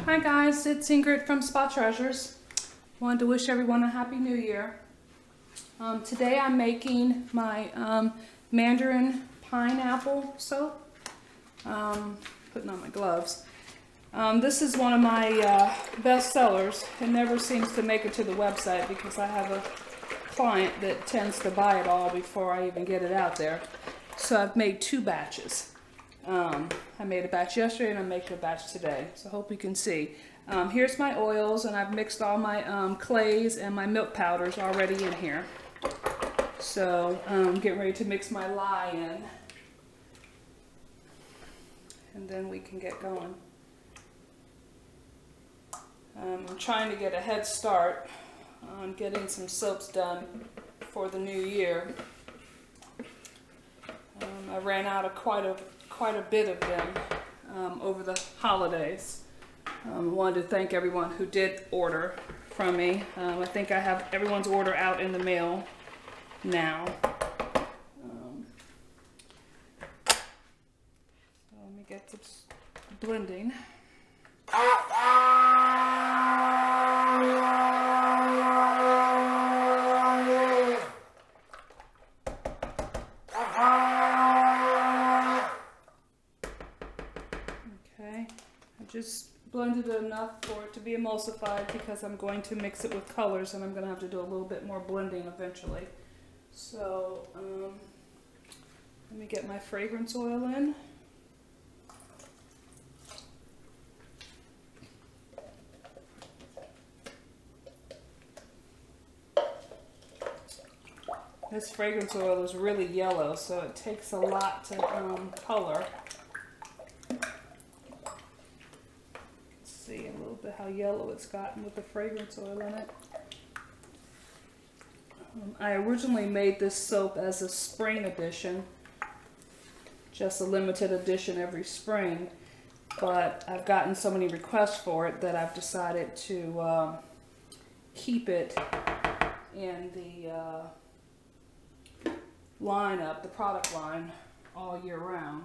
Hi guys, it's Ingrid from Spa Treasures. Wanted to wish everyone a happy new year. Today I'm making my Mandarin Pineapple soap. Putting on my gloves. This is one of my best sellers. It never seems to make it to the website because I have a client that tends to buy it all before I even get it out there. So I've made two batches. I made a batch yesterday and I'm making a batch today, so I hope you can see. Here's my oils, and I've mixed all my clays and my milk powders already in here. So I'm getting ready to mix my lye in, and then we can get going. I'm trying to get a head start on getting some soaps done for the new year. I ran out of quite a bit of them over the holidays. Wanted to thank everyone who did order from me. I think I have everyone's order out in the mail now. So let me get this blending. Just blended it enough for it to be emulsified because I'm going to mix it with colors and I'm going to have to do a little bit more blending eventually. So let me get my fragrance oil in. This fragrance oil is really yellow, so it takes a lot to color. See a little bit how yellow it's gotten with the fragrance oil in it. I originally made this soap as a spring edition, just a limited edition every spring, but I've gotten so many requests for it that I've decided to keep it in the lineup, the product line, all year round.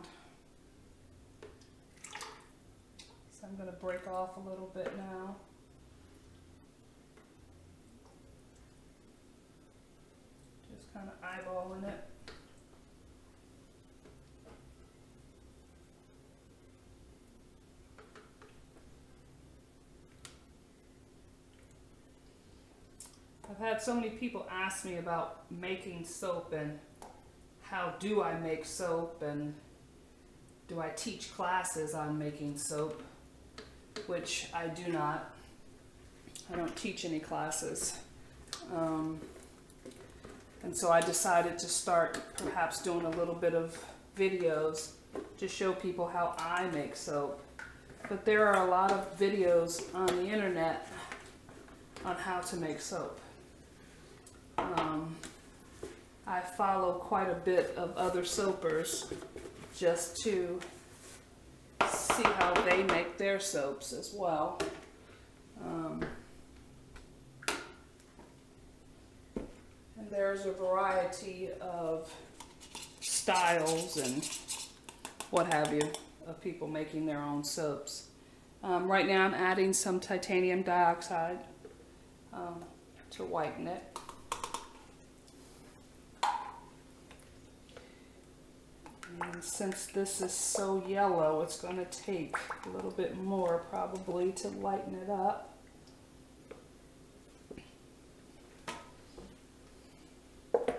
I'm going to break off a little bit now. Just kind of eyeballing it. I've had so many people ask me about making soap and how do I make soap and do I teach classes on making soap? Which I do not. I don't teach any classes. And so I decided to start perhaps doing a little bit of videos to show people how I make soap. But there are a lot of videos on the internet on how to make soap. I follow quite a bit of other soapers just to see how they make their soaps as well. And there's a variety of styles and what have you of people making their own soaps. Right now I'm adding some titanium dioxide to whiten it. And since this is so yellow, it's going to take a little bit more probably to lighten it up. But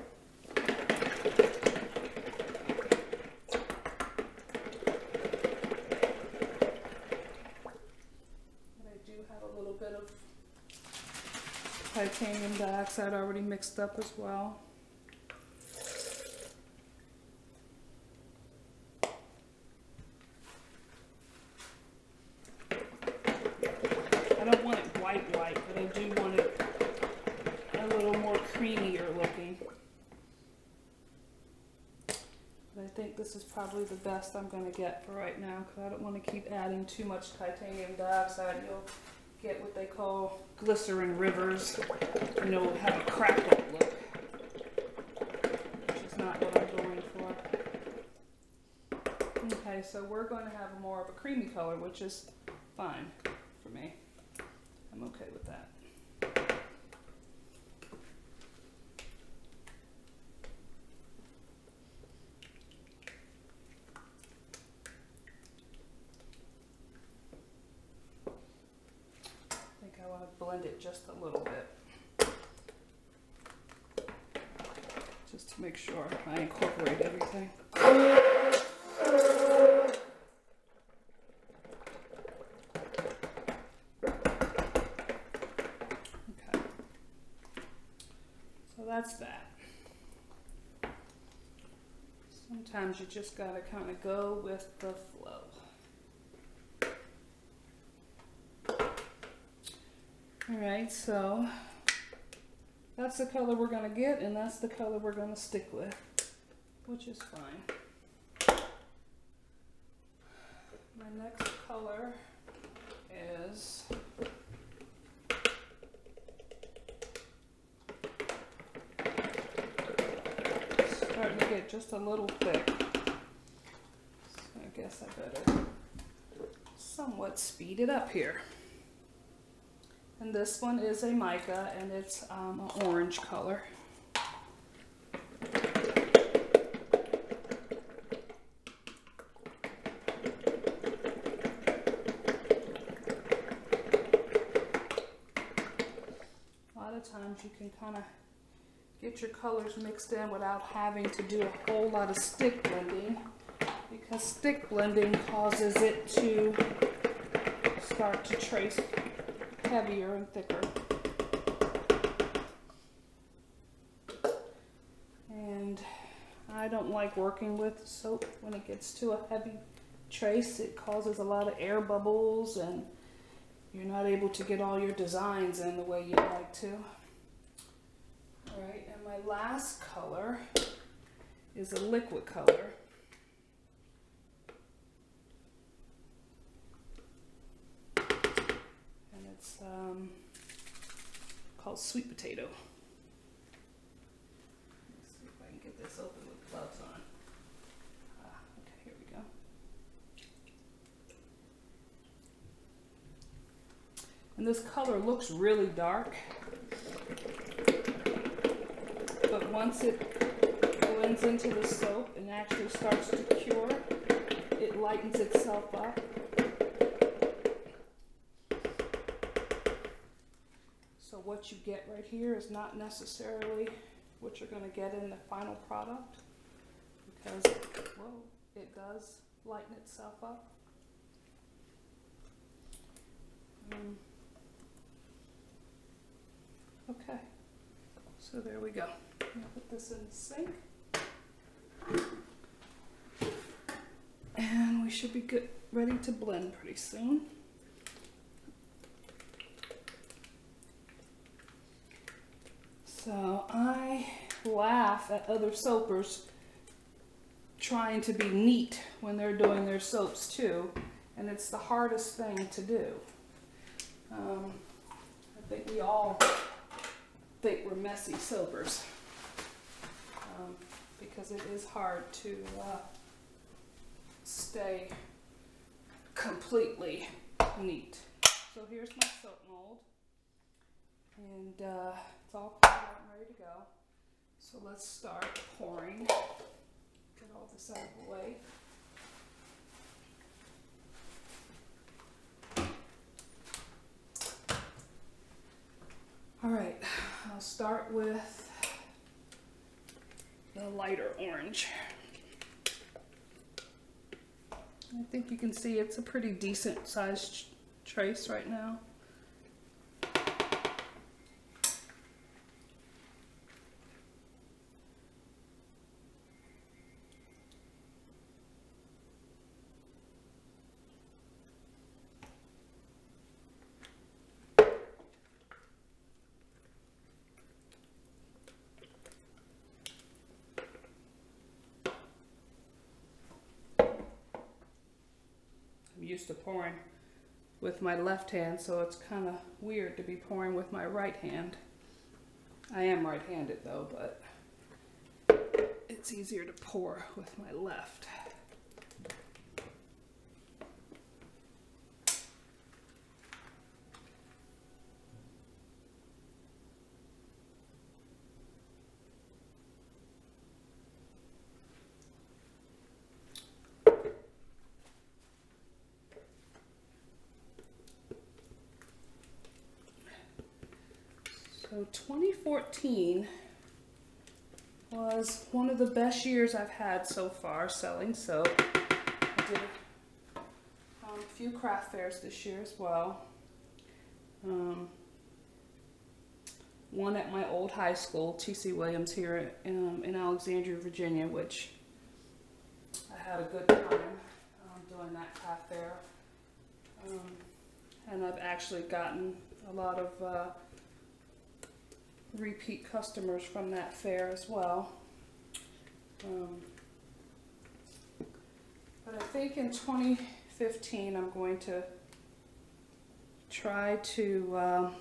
I do have a little bit of titanium dioxide already mixed up as well. But I do want it a little more creamier looking. But I think this is probably the best I'm going to get for right now because I don't want to keep adding too much titanium dioxide. You'll get what they call glycerin rivers and you'll have a crackled look, which is not what I'm going for. Okay, so we're going to have more of a creamy color, which is fine for for me. I'm okay with that. I think I want to blend it just a little bit, just to make sure I incorporate everything. That's that. Sometimes you just gotta kind of go with the flow. All right, so that's the color we're gonna get, and that's the color we're gonna stick with, which is fine. My next color is starting to get just a little thick, so I guess I better somewhat speed it up here. And this one is a mica, and it's an orange color. A lot of times you can kind of get your colors mixed in without having to do a whole lot of stick blending, because stick blending causes it to start to trace heavier and thicker. And I don't like working with soap when it gets to a heavy trace. It causes a lot of air bubbles and you're not able to get all your designs in the way you'd like to. All right, and my last color is a liquid color. And it's called Sweet Potato. Let's see if I can get this open with gloves on. Okay, here we go. And this color looks really dark, but once it blends into the soap and actually starts to cure, it lightens itself up. So what you get right here is not necessarily what you're going to get in the final product, because, whoa, it does lighten itself up. Okay, so there we go. I'm going to put this in the sink. And we should be good, ready to blend pretty soon. So I laugh at other soapers trying to be neat when they're doing their soaps too, and it's the hardest thing to do. I think we all think we're messy soapers, because it is hard to stay completely neat. So here's my soap mold, and it's all cleaned out and ready to go. So let's start pouring. Get all this out of the way. All right, I'll start with the lighter orange. I think you can see it's a pretty decent sized trace right now. Used to pouring with my left hand, so it's kind of weird to be pouring with my right hand. I am right-handed though, but it's easier to pour with my left. So 2014 was one of the best years I've had so far selling soap. I did a few craft fairs this year as well. One at my old high school, T.C. Williams, here in Alexandria, Virginia, which I had a good time doing that craft fair. And I've actually gotten a lot of repeat customers from that fair as well. But I think in 2015 I'm going to try to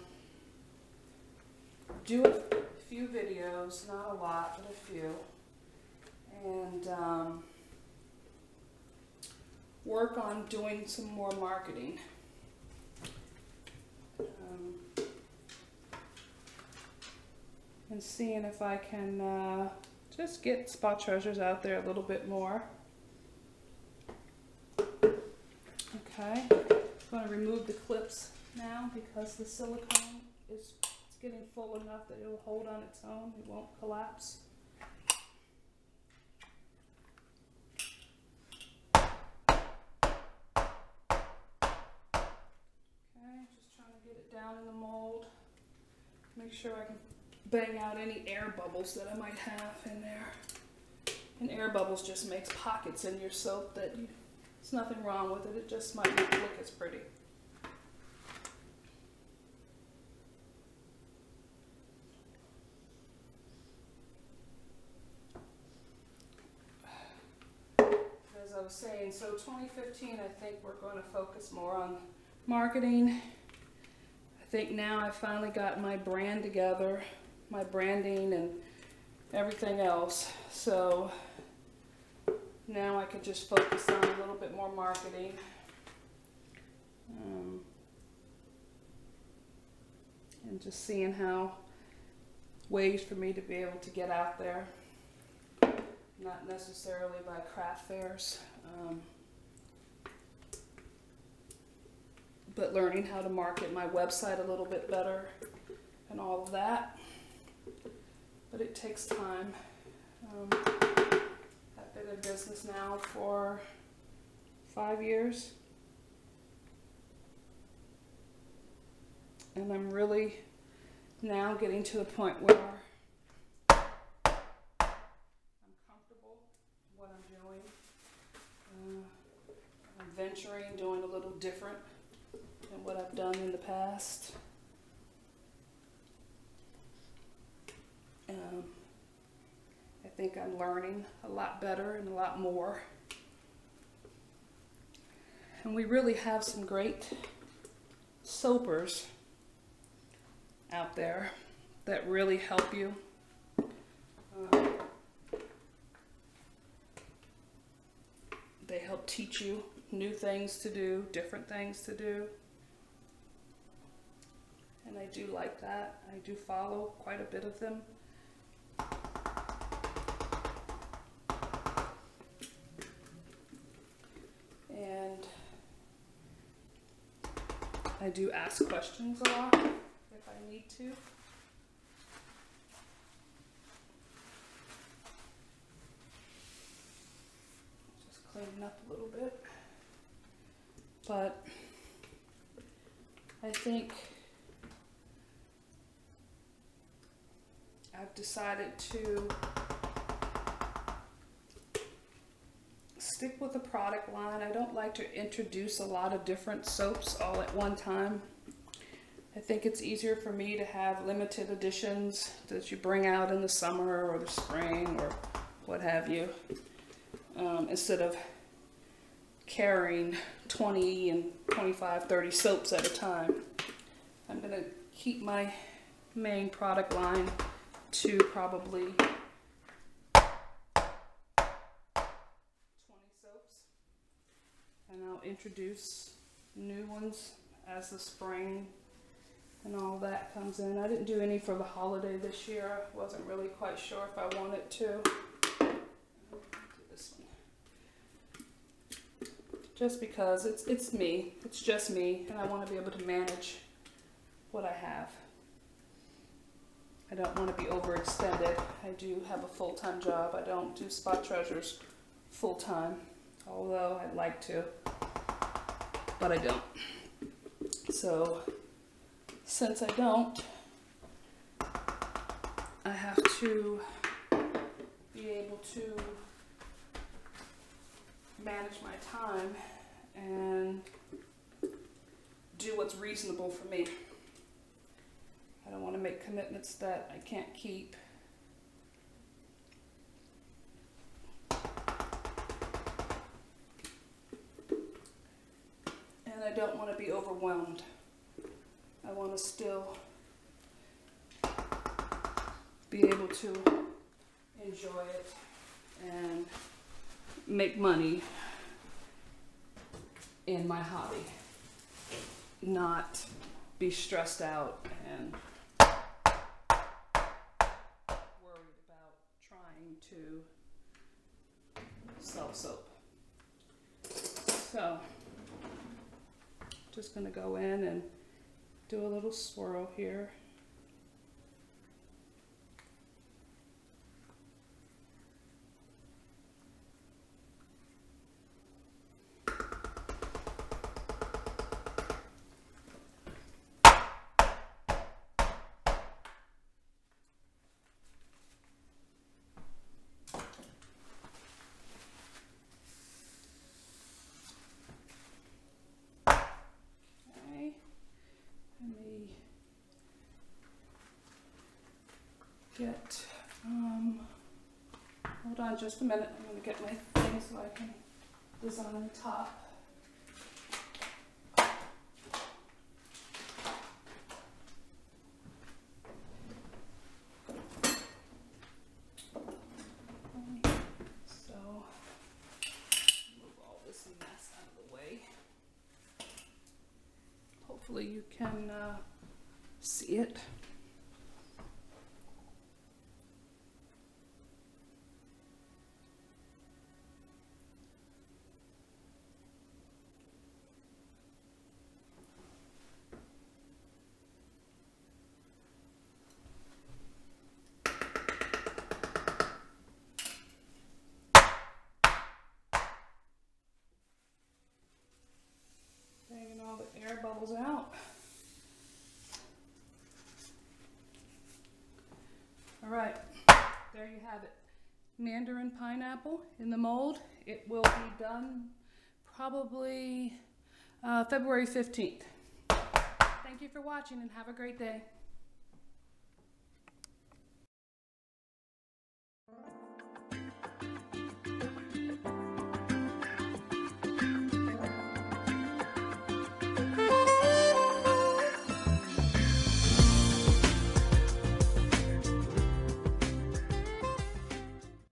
do a few videos, not a lot, but a few, and work on doing some more marketing. And seeing if I can just get Spa Treasures out there a little bit more. Okay, I'm going to remove the clips now because the silicone is getting full enough that it'll hold on its own. It won't collapse. Okay, just trying to get it down in the mold. Make sure I can bang out any air bubbles that I might have in there. And air bubbles just makes pockets in your soap that there's nothing wrong with it. It just might not look as pretty. As I was saying, so 2015, I think we're going to focus more on marketing. I think now I've finally got my brand together, my branding and everything else. So now I can just focus on a little bit more marketing. And just seeing how ways for me to be able to get out there. Not necessarily by craft fairs, but learning how to market my website a little bit better and all of that. But it takes time. I've been in business now for 5 years. And I'm really now getting to the point where what I'm doing. I'm venturing, doing a little different than what I've done in the past. I think I'm learning a lot better and a lot more. And we really have some great soapers out there that really help you. They help teach you new things to do, different things to do. And I do like that. I do follow quite a bit of them. And I do ask questions a lot if I need to. Cleaning up a little bit, but I think I've decided to stick with the product line. I don't like to introduce a lot of different soaps all at one time. I think it's easier for me to have limited editions that you bring out in the summer or the spring or what have you. Instead of carrying 20 and 25, 30 soaps at a time. I'm going to keep my main product line to probably 20 soaps. And I'll introduce new ones as the spring and all that comes in. I didn't do any for the holiday this year. I wasn't really quite sure if I wanted to. Just because it's me, it's just me, and I want to be able to manage what I have. I don't want to be overextended. I do have a full-time job. I don't do Spot Treasures full-time, although I'd like to, but I don't. So since I don't, I have to be able to manage my time and do what's reasonable for me. I don't want to make commitments that I can't keep. And I don't want to be overwhelmed. I want to still be able to enjoy it and make money in my hobby, not be stressed out and worried about trying to sell soap. So, just gonna go in and do a little swirl here. Get, hold on just a minute, I'm going to get my thing so I can design the top. So, move all this mess out of the way. Hopefully you can see it. Bringing all the air bubbles out. All right, there you have it. Mandarin pineapple in the mold. It will be done probably February 15th. Thank you for watching and have a great day.